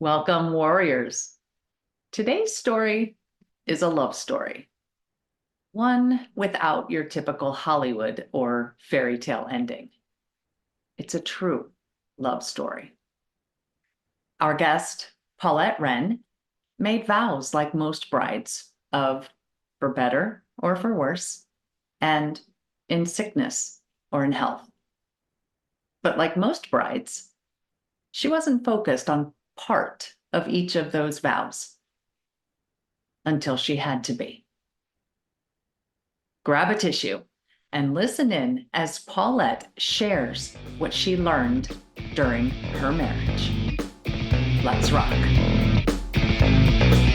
Welcome, warriors. Today's story is a love story, one without your typical Hollywood or fairy tale ending. It's a true love story. Our guest, Paulette Ren, made vows like most brides of for better or for worse, and in sickness or in health. But like most brides, she wasn't focused on part of each of those vows until she had to be. Grab a tissue and listen in as Paulette shares what she learned during her marriage. Let's rock.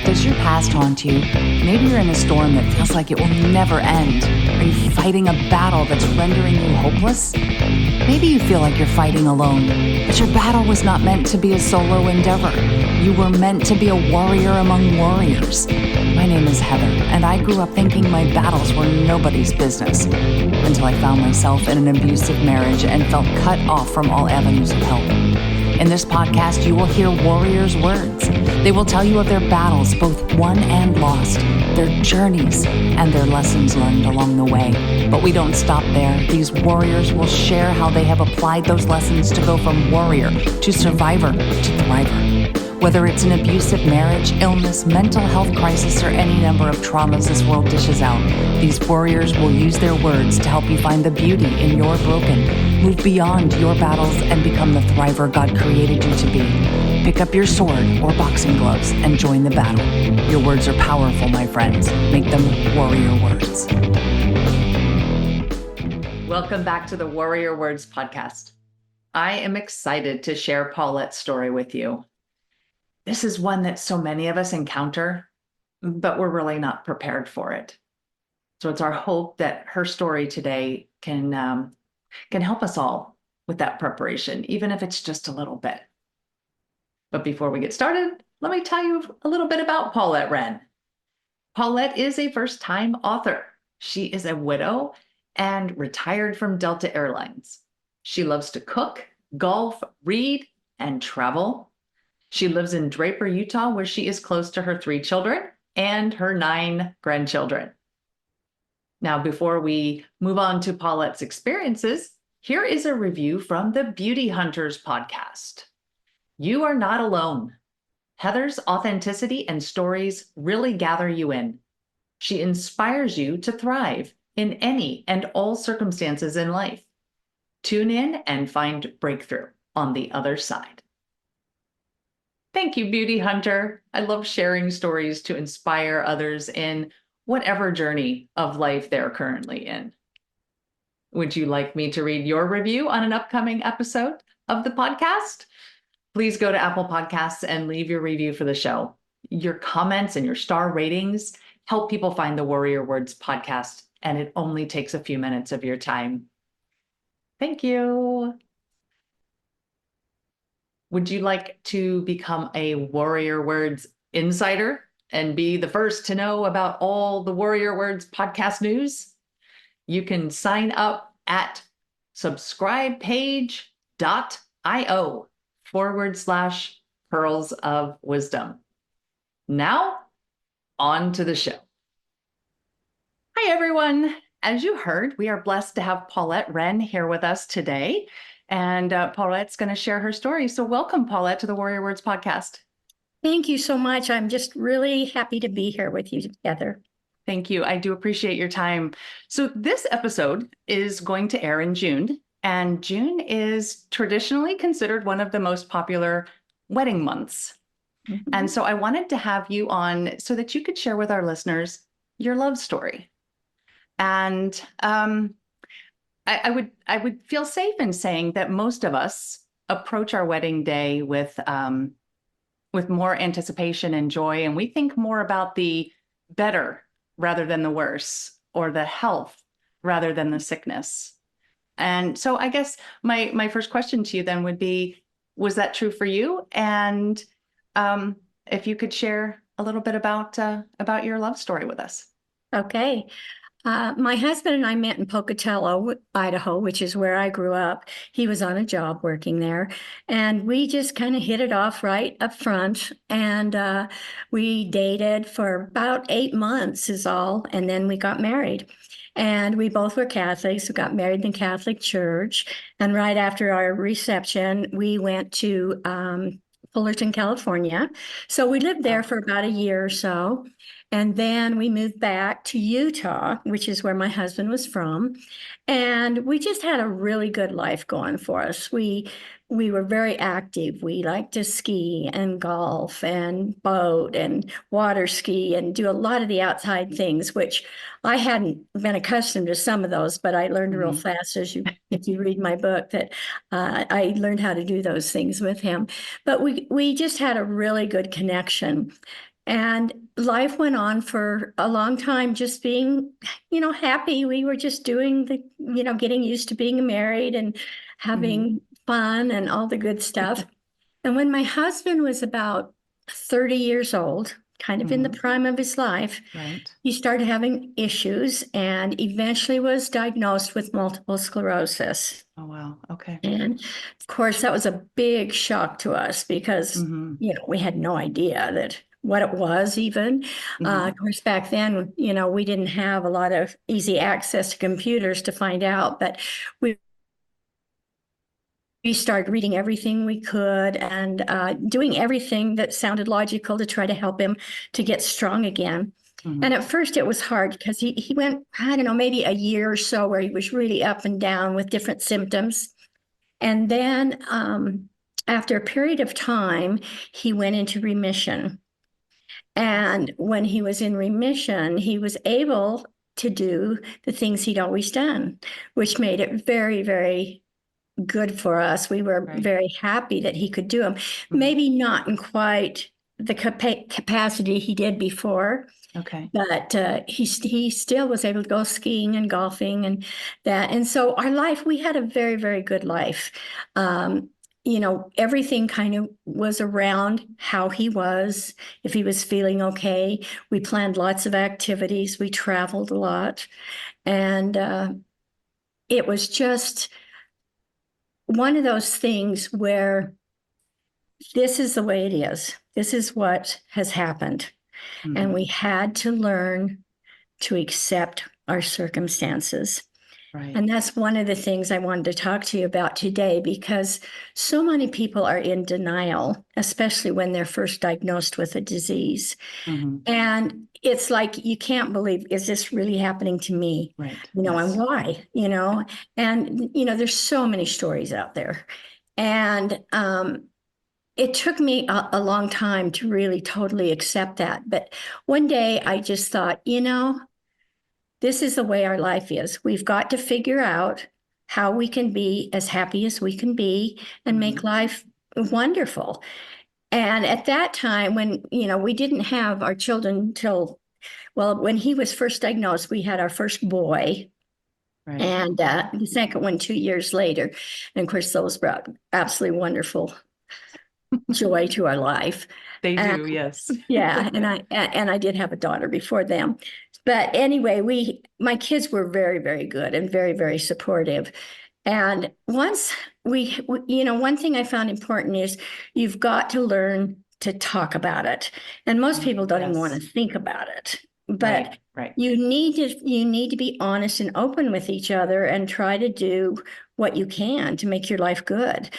Does your past haunt you? Maybe you're in a storm that feels like it will never end. Are you fighting a battle that's rendering you hopeless? Maybe you feel like you're fighting alone, but your battle was not meant to be a solo endeavor. You were meant to be a warrior among warriors. My name is Heather, and I grew up thinking my battles were nobody's business until I found myself in an abusive marriage and felt cut off from all avenues of help. In this podcast, you will hear warriors' words. They will tell you of their battles, both won and lost, their journeys, and their lessons learned along the way. But we don't stop there. These warriors will share how they have applied those lessons to go from warrior to survivor to thriver. Whether it's an abusive marriage, illness, mental health crisis, or any number of traumas this world dishes out, these warriors will use their words to help you find the beauty in your broken, move beyond your battles, and become the thriver God created you to be. Pick up your sword or boxing gloves and join the battle. Your words are powerful, my friends. Make them warrior words. Welcome back to the Warrior Words podcast. I am excited to share Paulette's story with you. This is one that so many of us encounter, but we're really not prepared for it. So it's our hope that her story today can help us all with that preparation, even if it's just a little bit. But before we get started, let me tell you a little bit about Paulette Ren. Paulette is a first-time author. She is a widow and retired from Delta Airlines. She loves to cook, golf, read, and travel. She lives in Draper, Utah, where she is close to her 3 children and her 9 grandchildren. Now, before we move on to Paulette's experiences, here is a review from the Beauty Hunters podcast. You are not alone. Heather's authenticity and stories really gather you in. She inspires you to thrive in any and all circumstances in life. Tune in and find breakthrough on the other side. Thank you, Beauty Hunter. I love sharing stories to inspire others in whatever journey of life they're currently in. Would you like me to read your review on an upcoming episode of the podcast? Please go to Apple Podcasts and leave your review for the show. Your comments and your star ratings help people find the Warrior Words podcast, and it only takes a few minutes of your time. Thank you. Would you like to become a Warrior Words insider and be the first to know about all the Warrior Words podcast news? You can sign up at subscribepage.io/pearls of wisdom. Now, on to the show. Hi, everyone. As you heard, we are blessed to have Paulette Ren here with us today. And Paulette's going to share her story. So welcome, Paulette, to the Warrior Words podcast. Thank you so much. I'm just really happy to be here with you together. Thank you. I do appreciate your time. So this episode is going to air in June, and June is traditionally considered one of the most popular wedding months. Mm-hmm. And so I wanted to have you on so that you could share with our listeners your love story. And I would feel safe in saying that most of us approach our wedding day with more anticipation and joy, and we think more about the better rather than the worse, or the health rather than the sickness. And so I guess my first question to you then would be, was that true for you? And if you could share a little bit about your love story with us. Okay. My husband and I met in Pocatello, Idaho, which is where I grew up. He was on a job working there, and we just kind of hit it off right up front. And we dated for about 8 months, is all, and then we got married. And we both were Catholics. We got married in the Catholic Church. And right after our reception, we went to Fullerton, California. So we lived there for about a year or so. And then we moved back to Utah, which is where my husband was from. And we just had a really good life going for us. We were very active. We liked to ski and golf and boat and water ski and do a lot of the outside things, which I hadn't been accustomed to some of those, but I learned real fast if you read my book, that I learned how to do those things with him. But we just had a really good connection. And life went on for a long time, just being, happy. We were just doing getting used to being married and having fun and all the good stuff. And when my husband was about 30 years old, kind of in the prime of his life, Right. he started having issues and eventually was diagnosed with multiple sclerosis. Oh, wow. Okay. And of course, that was a big shock to us because, we had no idea that what it was even. Of course, back then, we didn't have a lot of easy access to computers to find out, but we started reading everything we could and doing everything that sounded logical to try to help him to get strong again. And at first it was hard because he went, I don't know, maybe a year or so where he was really up and down with different symptoms. And then after a period of time, he went into remission. And when he was in remission, he was able to do the things he'd always done, which made it very, very good for us. We were very happy that he could do them. Maybe not in quite the capacity he did before. Okay. But he still was able to go skiing and golfing and that. And so our life, we had a very, very good life. Everything kind of was around how he was, if he was feeling okay. We planned lots of activities. We traveled a lot. And it was just one of those things where this is the way it is. This is what has happened. And we had to learn to accept our circumstances. Right. And that's one of the things I wanted to talk to you about today, because so many people are in denial, especially when they're first diagnosed with a disease. And it's like, you can't believe, is this really happening to me? Right. And why, and, there's so many stories out there. And it took me a long time to really totally accept that. But one day I just thought, this is the way our life is. We've got to figure out how we can be as happy as we can be and make life wonderful. And at that time, when, we didn't have our children till, when he was first diagnosed, we had our first boy. Right. And the second one 2 years later. And of course, those brought absolutely wonderful joy to our life. They do, yes. Yeah, and I did have a daughter before them. But anyway, my kids were very, very good and very, very supportive. And once one thing I found important is you've got to learn to talk about it. And most people don't even want to think about it. But you need to be honest and open with each other and try to do what you can to make your life good.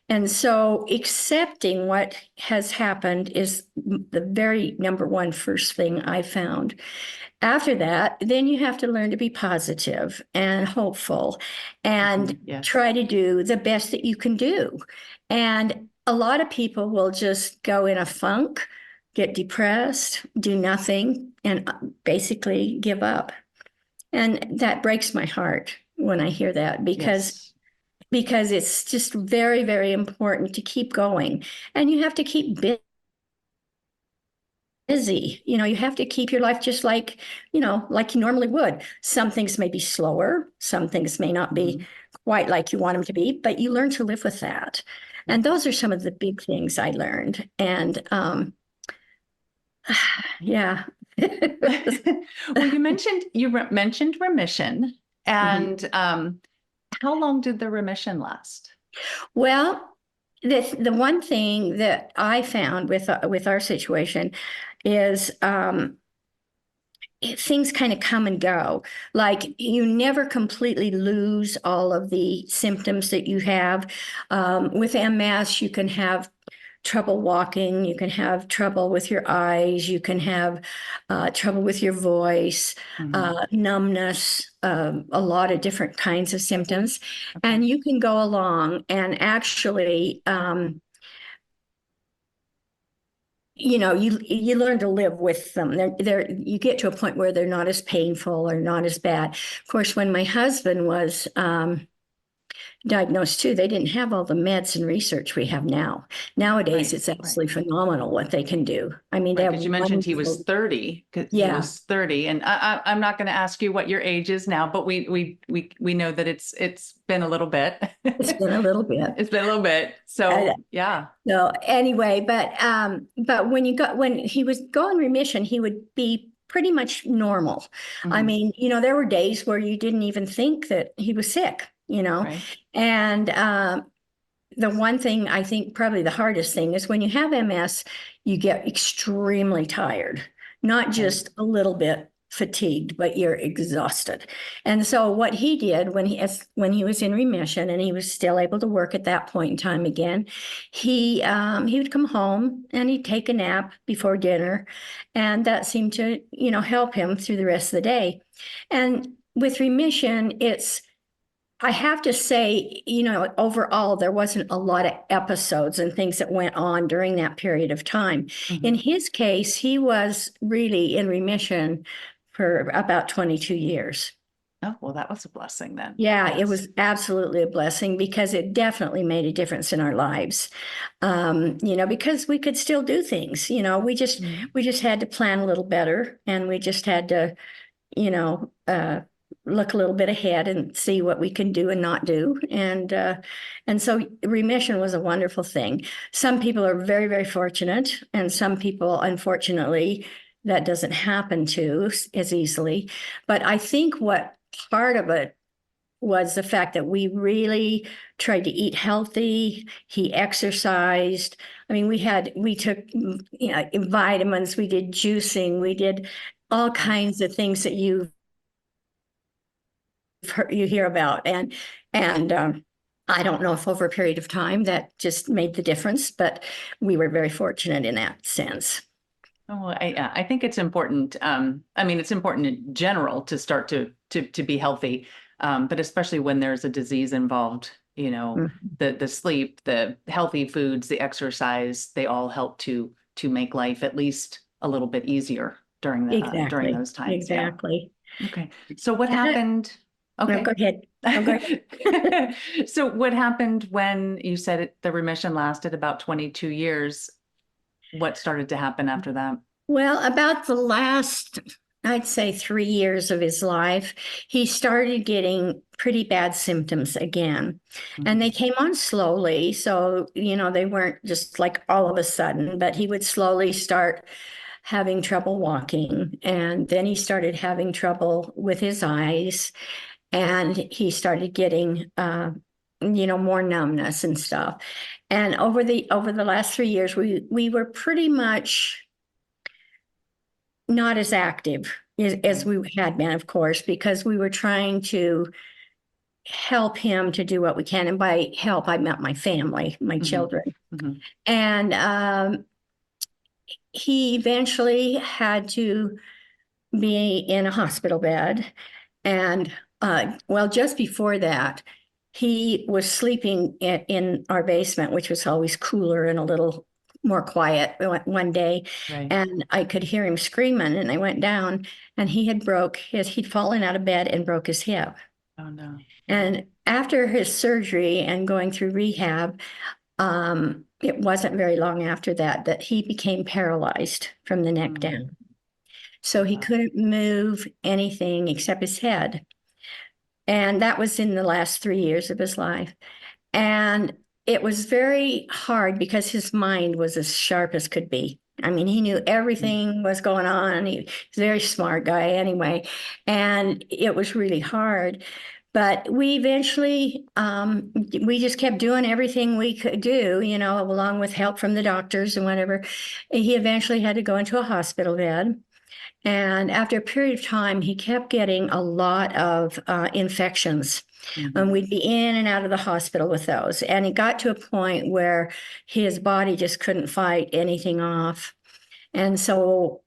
And so accepting what has happened is the very number one first thing I found. After that, then you have to learn to be positive and hopeful and try to do the best that you can do. And a lot of people will just go in a funk, get depressed, do nothing, and basically give up. And that breaks my heart when I hear that, because it's just very, very important to keep going. And you have to keep busy. You have to keep your life just like you normally would. Some things may be slower. Some things may not be quite like you want them to be, but you learn to live with that. And those are some of the big things I learned. And Well, you mentioned remission, Mhm. and how long did the remission last? Well, the one thing that I found with our situation is things kind of come and go. Like you never completely lose all of the symptoms that you have. With MS, you can have trouble walking, you can have trouble with your eyes, you can have trouble with your voice, Mhm. numbness, a lot of different kinds of symptoms. Okay. And you can go along and actually you learn to live with them. You get to a point where they're not as painful or not as bad. Of course, when my husband was diagnosed too, they didn't have all the meds and research we have now. Nowadays, Right, it's right. absolutely phenomenal what they can do. I mean, they Right, have because you mentioned he was wonderful, 30, 'cause he yeah, was 30, and I'm not going to ask you what your age is now, but we know that it's been a little bit. it's been a little bit. It's been a little bit. Uh, So yeah. so anyway, but when he was going remission, he would be pretty much normal. I Mhm. mean, there were days where you didn't even think that he was sick. Right. And the one thing I think probably the hardest thing is when you have MS, you get extremely tired, not Right. just a little bit fatigued, but you're exhausted. And so what he did when he was in remission and he was still able to work at that point in time again, he would come home and he'd take a nap before dinner, and that seemed to help him through the rest of the day. And with remission, I have to say, overall, there wasn't a lot of episodes and things that went on during that period of time. In Mhm. his case, he was really in remission for about 22 years. Oh, well, that was a blessing then. Yeah, it Yes. was absolutely a blessing because it definitely made a difference in our lives. Because we could still do things. We just Mhm. we just had to plan a little better, and we just had to you know, uh, look a little bit ahead and see what we can do and not do. And so remission was a wonderful thing. Some people are very, very fortunate, and some people, unfortunately, that doesn't happen to as easily. But I think what part of it was the fact that we really tried to eat healthy. He exercised. I mean, we took vitamins, we did juicing, we did all Yes. kinds of things that you hear about. And I don't know if over a period of time that just made the difference, but we were very fortunate in that sense. Oh, yeah, I think it's important. I mean, it's important in general to start to be healthy, but especially when there's a disease involved, Mhm. the sleep, the healthy foods, the exercise, they all help to make life at least a little bit easier during Exactly, those times. Yeah. exactly. Okay. So what And happened? no, go Okay. ahead. No, go ahead. So what happened when you said the remission lasted about 22 years? What started to happen after that? Well, about the last, I'd say 3 years of his life, he started getting pretty bad symptoms again. And they Mhm. came on slowly. So, they weren't just like all of a sudden, but he would slowly start having trouble walking. And then he started having trouble with his eyes. And he started getting, more numbness and stuff. And over the last 3 years, we were pretty much not as active as Right. we had been, of course, because we were trying to help him to do what we can. And by help, I meant my family, my Mhm. children. Mhm. And he eventually had to be in a hospital bed. And well, just before that, he was sleeping in our basement, which was always cooler and a little more quiet one day. Right. And I could hear him screaming, and I went down, and he'd fallen out of bed and broke his hip. Oh no. And after his surgery and going through rehab, it wasn't very long after that he became paralyzed from the neck Mm. down. So he Wow. couldn't move anything except his head. And that was in the last 3 years of his life. And it was very hard because his mind was as sharp as could be. I mean, he knew everything was going on. He was a very smart guy anyway, and it was really hard. But we eventually, we just kept doing everything we could do, you know, along with help from the doctors and whatever. He eventually had to go into a hospital bed. And after a period of time, he kept getting a lot of infections. And we'd be in and out of the hospital with those. And it got to a point where his body just couldn't fight anything off. And so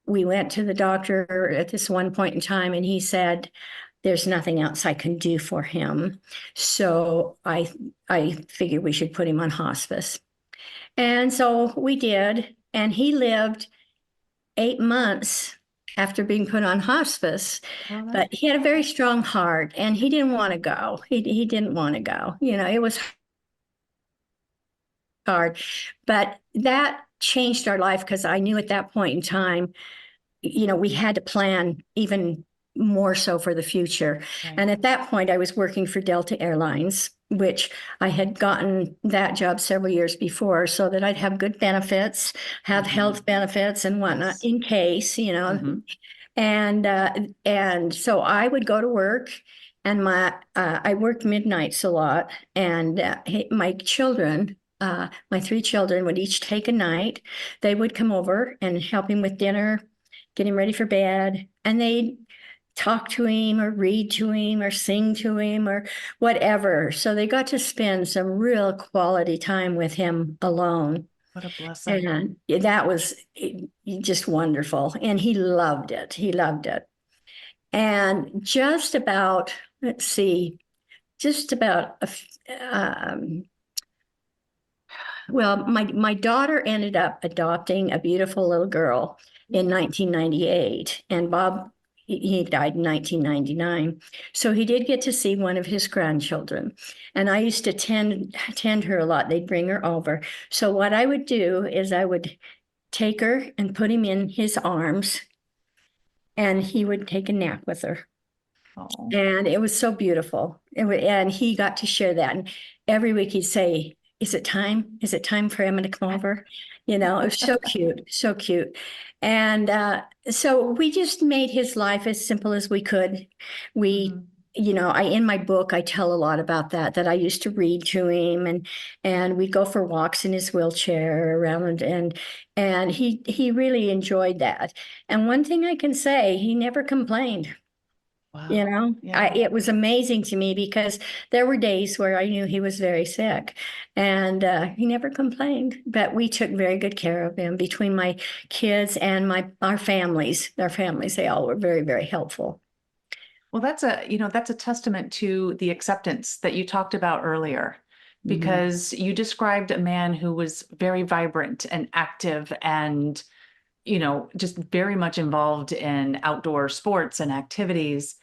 we went to the doctor at this one point in time, and he said, there's nothing else I can do for him. So I figured we should put him on hospice. And so we did. And he lived 8 months after being put on hospice. But he had a very strong heart, and he didn't want to go. He didn't want to go. You know, it was hard. But that changed our life because I knew at that point in time, you know, we had to plan even more so for the future. Right. And at that point, I was working for Delta Airlines, which I had gotten that job several years before so that I'd have good benefits, have health benefits and whatnot in case, you know. And so I would go to work, and I worked midnights a lot, and my children, my three children would each take a night. They would come over and help him with dinner, get him ready for bed, and they'd talk to him or read to him or sing to him or whatever. So they got to spend some real quality time with him alone. What a blessing. And that was just wonderful. And he loved it. He loved it. And just about, let's see, just about, well, my daughter ended up adopting a beautiful little girl in 1998. And Bob, he died in 1999. So he did get to see one of his grandchildren. And I used to tend her a lot. They'd bring her over. So what I would do is I would take her and put him in his arms, and he would take a nap with her. Oh. And it was so beautiful. And he got to share that. And every week he'd say, is it time? Is it time for Emma to come over? You know, it was so cute, so cute. And so we just made his life as simple as we could. We, you know, in my book, I tell a lot about that I used to read to him, and we'd go for walks in his wheelchair around, and he really enjoyed that. And one thing I can say, he never complained. Wow. You know, Yeah. it was amazing to me because there were days where I knew he was very sick, and he never complained. But we took very good care of him between my kids and our families. Their families, they all were very, very helpful. Well, that's a testament to the acceptance that you talked about earlier, because you described a man who was very vibrant and active and, you know, just very much involved in outdoor sports and activities.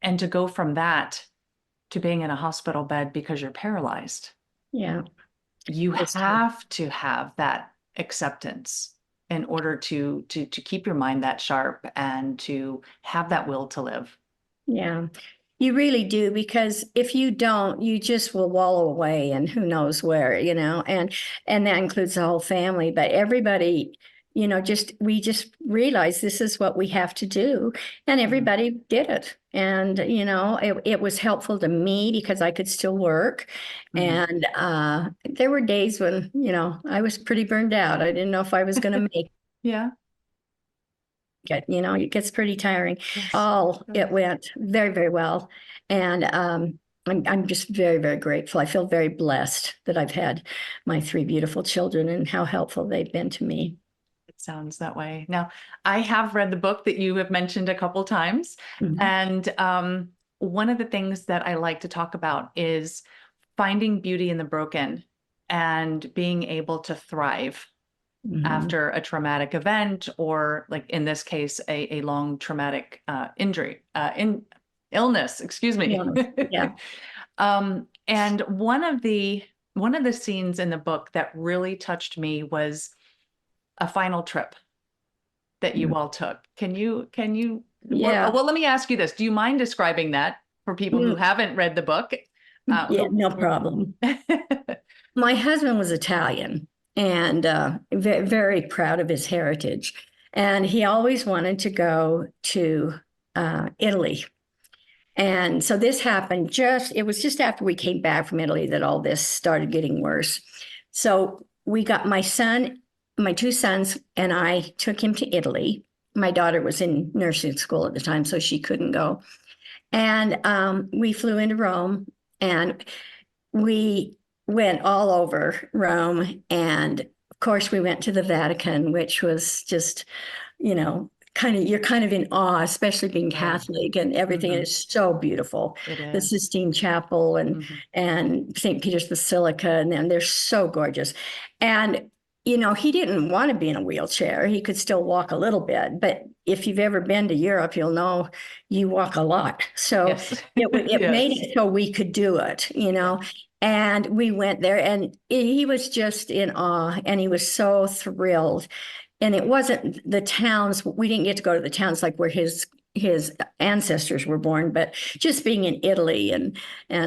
And to go from that to being in a hospital bed because you're paralyzed. Yeah. You That's true. have to have that acceptance in order to keep your mind that sharp and to have that will to live. Yeah, you really do, because if you don't, you just will wallow away and who knows where, you know, and that includes the whole family. But everybody, you know, we just realized this is what we have to do, and everybody did it. And you know, it was helpful to me because I could still work. And there were days when, you know, I was pretty burned out. I didn't know if I was going to make it. Yeah. You know, it gets pretty tiring. Yes. It went very, very well. And I'm just very, very grateful. I feel very blessed that I've had my three beautiful children and how helpful they've been to me. It sounds that way. Now, I have read the book that you have mentioned a couple times. And one of the things that I like to talk about is finding beauty in the broken and being able to thrive after a traumatic event, or like in this case, a long traumatic illness, excuse me. Yeah. And one of the scenes in the book that really touched me was a final trip that you all took. Can you, Yeah. well, let me ask you this. Do you mind describing that for people who haven't read the book? Yeah, no problem. My husband was Italian, and very proud of his heritage. And he always wanted to go to Italy. And so this happened it was just after we came back from Italy that all this started getting worse. So we got my two sons, and I took him to Italy. My daughter was in nursing school at the time, so she couldn't go. And we flew into Rome, and we went all over Rome. And of course, we went to the Vatican, which was just, you're kind of in awe, especially being Catholic, and everything is so beautiful. The Sistine Chapel and St. Peter's Basilica, and then they're so gorgeous. And he didn't want to be in a wheelchair. He could still walk a little bit, but if you've ever been to Europe, you'll know you walk a lot. So it made it so we could do it, And we went there, and he was just in awe, and he was so thrilled. And it wasn't the towns. We didn't get to go to the towns like where his ancestors were born, but just being in Italy and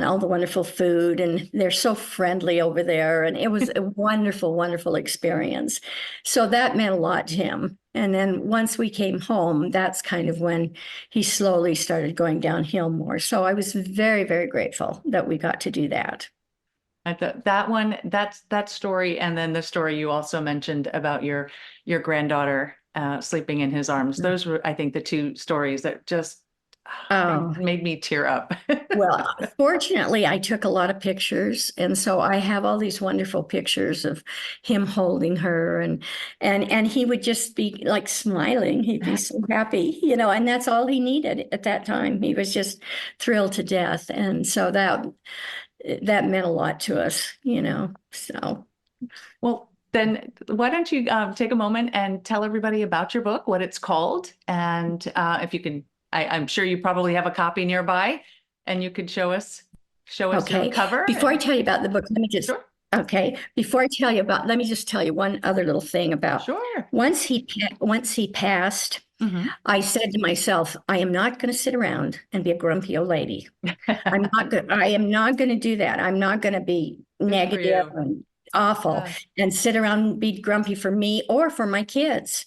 all the wonderful food, and they're so friendly over there. And it was a wonderful, wonderful experience. So that meant a lot to him. And then once we came home, that's kind of when he slowly started going downhill more. So I was very, very grateful that we got to do that. I thought that story, and then the story you also mentioned about your granddaughter sleeping in his arms. Those were, I think, the two stories that just made me tear up. Well, fortunately, I took a lot of pictures, and so I have all these wonderful pictures of him holding her, and he would just be like smiling. He'd be so happy, and that's all he needed at that time. He was just thrilled to death, and so that meant a lot to us, so. Well, then why don't you take a moment and tell everybody about your book, what it's called, and if you can, I'm sure you probably have a copy nearby, and you could show us Okay. your cover. Before I tell you about the book, let me just, Sure. Okay. Before I tell you about, let me just tell you one other little thing about, Sure. Once he passed, I said to myself, I am not going to sit around and be a grumpy old lady. I am not going to do that. I'm not going to be negative and awful and sit around and be grumpy for me or for my kids.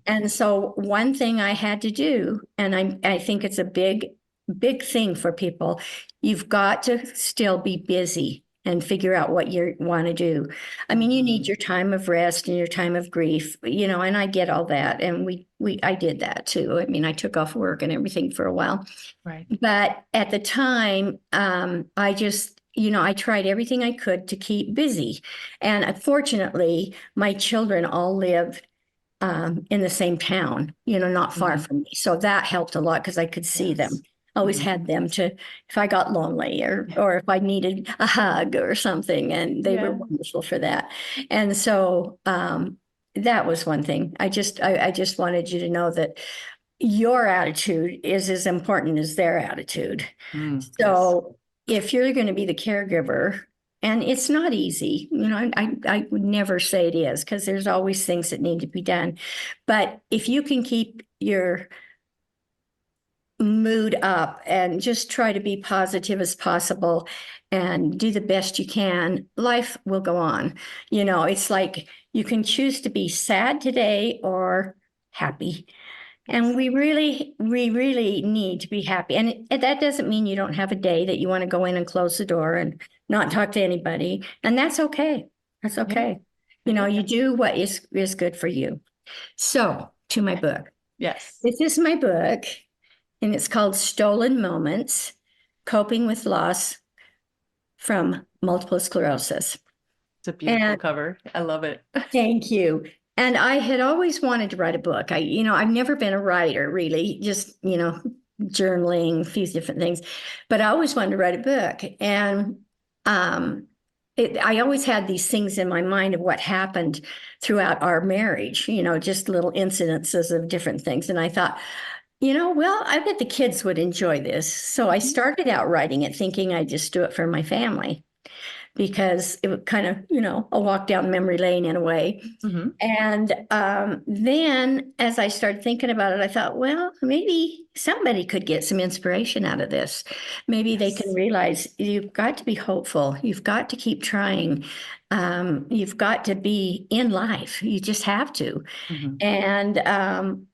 And so one thing I had to do, and I think it's a big thing for people, you've got to still be busy and figure out what you want to do. I mean, you need your time of rest and your time of grief, and I get all that. And I did that too. I mean, I took off work and everything for a while. Right. But at the time, I just, I tried everything I could to keep busy. And unfortunately, my children all lived in the same town, not far from me. So that helped a lot because I could see them. Always had them to, if I got lonely or if I needed a hug or something, and they were wonderful for that. And so that was one thing. I just wanted you to know that your attitude is as important as their attitude. So if you're going to be the caregiver, and it's not easy, I would never say it is, because there's always things that need to be done. But if you can keep your mood up and just try to be positive as possible and do the best you can, life will go on. It's like you can choose to be sad today or happy. And we really need to be happy. And that doesn't mean you don't have a day that you want to go in and close the door and not talk to anybody. And that's okay. That's okay. You do what is good for you. So to my book. Yes. This is my book. And it's called Stolen Moments, Coping with Loss from Multiple Sclerosis. It's a beautiful cover. I love it. Thank you. And I had always wanted to write a book. I've never been a writer, really, just, journaling, a few different things. But I always wanted to write a book. And I always had these things in my mind of what happened throughout our marriage, just little incidences of different things. And I thought, well, I bet the kids would enjoy this. So I started out writing it thinking I'd just do it for my family. because it was kind of, a walk down memory lane in a way. Mhm. And then as I started thinking about it, I thought, well, maybe somebody could get some inspiration out of this. Maybe they can Yes. realize you've got to be hopeful. You've got to keep trying. You've got to be in life. You just have to. Mhm. And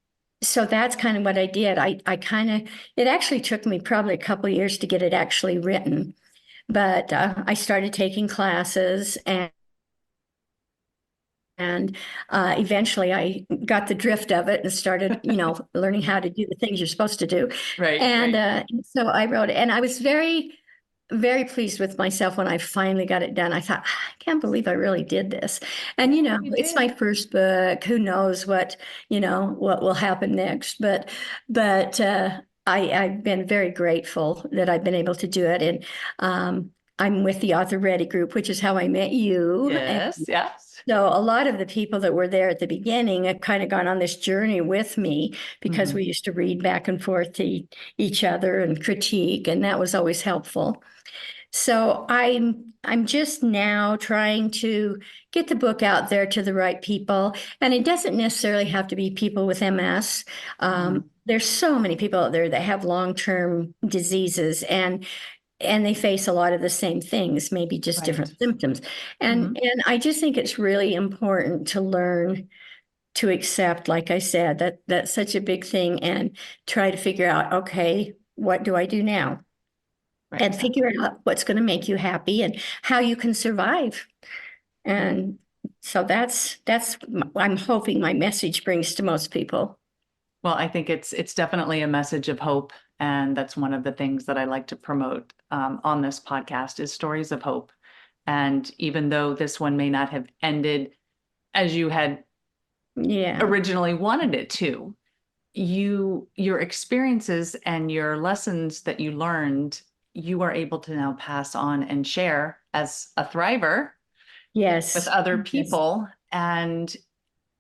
so that's kind of what I did. I kind of, it actually took me probably a couple of years to get it actually written, but I started taking classes and eventually I got the drift of it and started, learning how to do the things you're supposed to do. Right, And right. so I wrote it, and I was very, very pleased with myself when I finally got it done. I thought, I can't believe I really did this. And, Yeah, you it's my did. first book. Who knows what will happen next? But I've been very grateful that I've been able to do it. And I'm with the Author Ready group, which is how I met you. And Yes, yes. so a lot of the people that were there at the beginning have kind of gone on this journey with me because Mhm. we used to read back and forth to each other and critique, and that was always helpful. So I'm just now trying to get the book out there to the right people, and it doesn't necessarily have to be people with MS. Mhm. There's so many people out there that have long-term diseases, and they face a lot of the same things, maybe just Right. different symptoms. And Mhm. and I just think it's really important to learn to accept, like I said, that that's such a big thing, and try to figure out, okay, what do I do now? Right, And figure exactly. out what's going to make you happy and how you can survive. And so I'm hoping my message brings to most people. Well, I think it's definitely a message of hope, and that's one of the things that I like to promote on this podcast is stories of hope. And even though this one may not have ended as you had Yeah. originally wanted it to, your experiences and your lessons that you learned, you are able to now pass on and share as a thriver with Yes. other Yes. people. And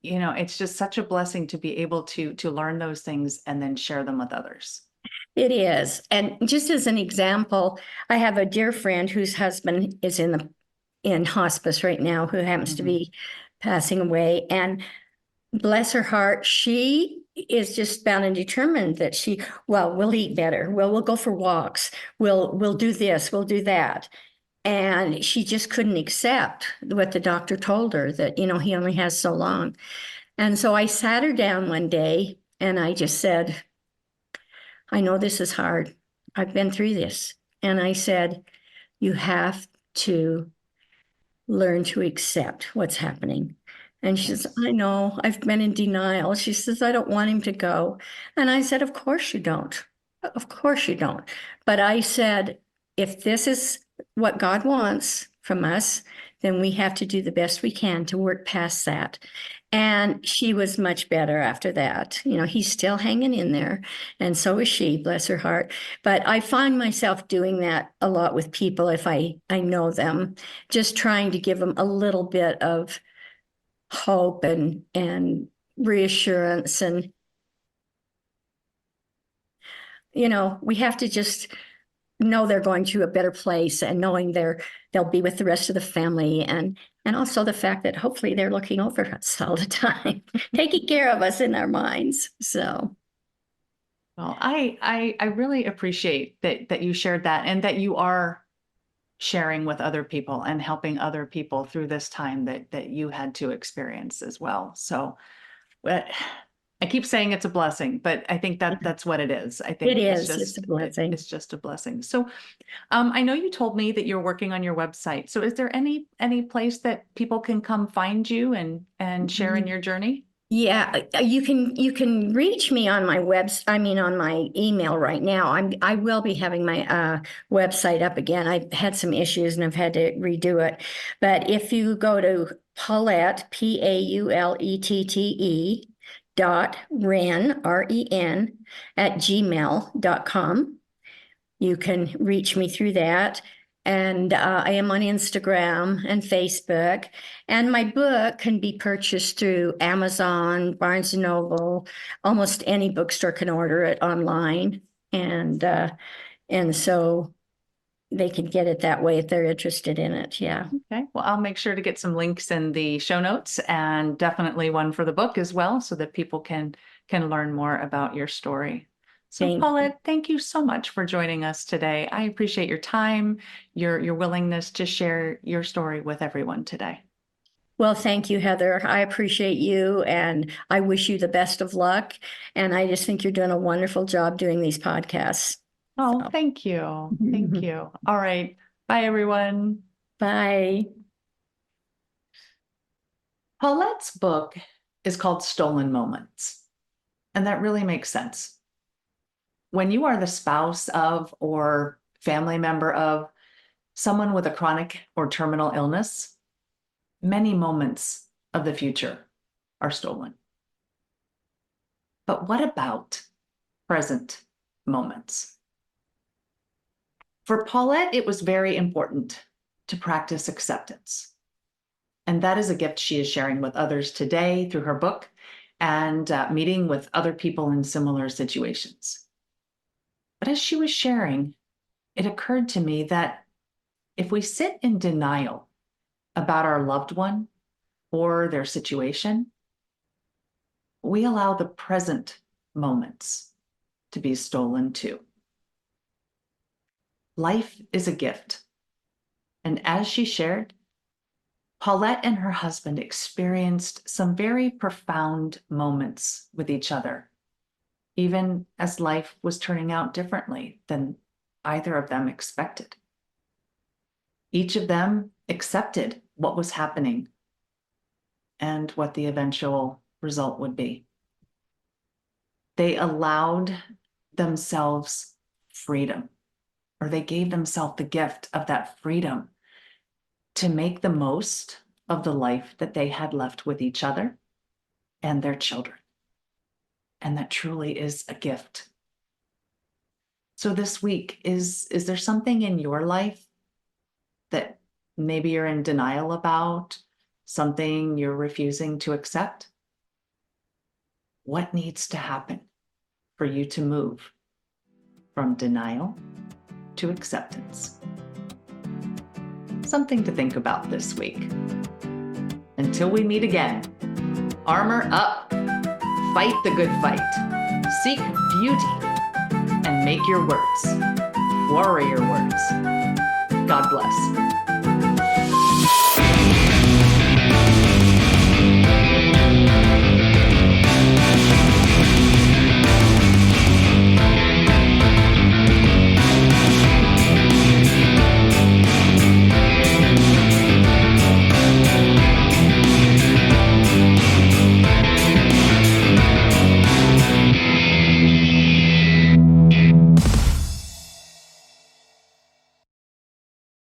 it's just such a blessing to be able to learn those things and then share them with others. It is. And just as an example, I have a dear friend whose husband is in hospice right now, who happens to Mhm. be passing away. And bless her heart, she is just bound and determined that we'll eat better. We'll go for walks. We'll do this, we'll do that. And she just couldn't accept what the doctor told her, that, he only has so long. And so I sat her down one day and I just said, I know this is hard. I've been through this. And I said, you have to learn to accept what's happening. And she says, Yes. I know, I've been in denial. She says, I don't want him to go. And I said, of course you don't. Of course you don't. But I said, if this is what God wants from us, then we have to do the best we can to work past that. And she was much better after that. He's still hanging in there. And so is she, bless her heart. But I find myself doing that a lot with people if I know them, just trying to give them a little bit of hope and reassurance. And we have to just know they're going to a better place, and knowing they'll be with the rest of the family, and also the fact that hopefully they're looking over us all the time, taking care of us in our minds. So Well, I really appreciate that you shared that and that you are sharing with other people and helping other people through this time that you had to experience as well. So, but I keep saying it's a blessing, but I think that's what it is. I it think is, it's a blessing. it's just a blessing. So, I know you told me that you're working on your website. So, is there any place that people can come find you and share in your journey? Yeah, you can reach me on my I mean on my email right now. I will be having my website up again. I've had some issues and I've had to redo it. But if you go to Paulette, Paulette .ren, REN, at gmail.com, you can reach me through that. And I am on Instagram and Facebook. And my book can be purchased through Amazon, Barnes and Noble, almost any bookstore can order it online. And so they can get it that way if they're interested in it. Yeah. Okay, well, I'll make sure to get some links in the show notes and definitely one for the book as well, so that people can learn more about your story. So Thank you. Paulette, thank you so much for joining us today. I appreciate your time, your willingness to share your story with everyone today. Well, thank you, Heather. I appreciate you and I wish you the best of luck. And I just think you're doing a wonderful job doing these podcasts. Oh, So. thank you. Thank you. All right. Bye, everyone. Bye. Paulette's book is called Stolen Moments, and that really makes sense. When you are the spouse of or family member of someone with a chronic or terminal illness, many moments of the future are stolen. But what about present moments? For Paulette, it was very important to practice acceptance. And that is a gift she is sharing with others today through her book and meeting with other people in similar situations. But as she was sharing, it occurred to me that if we sit in denial about our loved one or their situation, we allow the present moments to be stolen too. Life is a gift. And as she shared, Paulette and her husband experienced some very profound moments with each other, even as life was turning out differently than either of them expected. Each of them accepted what was happening and what the eventual result would be. They allowed themselves freedom, or they gave themselves the gift of that freedom to make the most of the life that they had left with each other and their children. And that truly is a gift. So this week, is there something in your life that maybe you're in denial about, something you're refusing to accept? What needs to happen for you to move from denial to acceptance? Something to think about this week. Until we meet again, armor up, fight the good fight, seek beauty, and make your words warrior words. God bless.